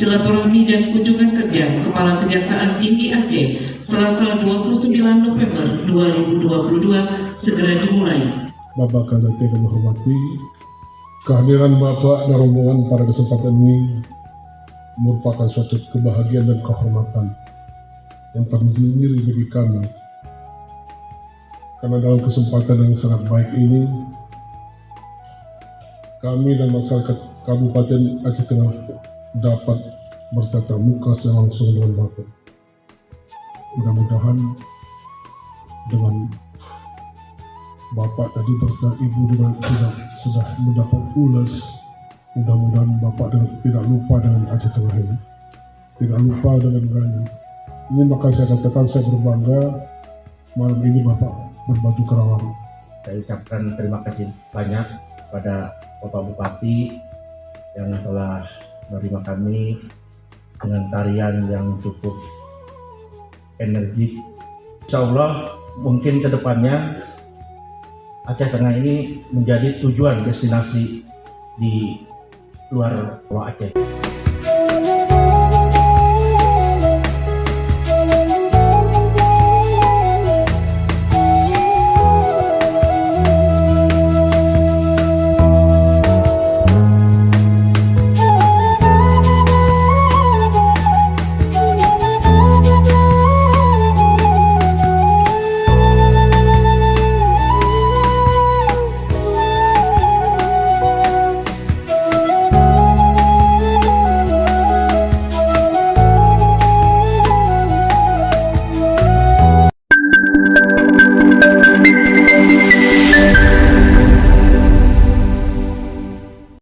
Silaturahmi dan kunjungan kerja Kepala Kejaksaan Tinggi Aceh Selasa 29 November 2022 segera dimulai. Bapak Kadate kami hormati, kehadiran Bapak dan rombongan pada kesempatan ini merupakan suatu kebahagiaan dan kehormatan yang tersendiri bagi kami. Karena dalam kesempatan yang sangat baik ini, kami dan masyarakat Kabupaten Aceh Tengah dapat bertatap muka secara langsung dengan Bapak. Mudah-mudahan dengan Bapak tadi bersama Ibu dengan sudah mendapat ulas, mudah-mudahan Bapak tidak lupa dengan Aceh Tengah ini, tidak lupa dengan kami. Ini maka saya katakan saya berbangga malam ini Bapak berbaju Kerawang. Saya ucapkan terima kasih banyak pada Bapak Bupati yang telah menerima kami dengan tarian yang cukup energik. Insya Allah mungkin kedepannya Aceh Tengah ini menjadi tujuan destinasi di luar Pulau Aceh.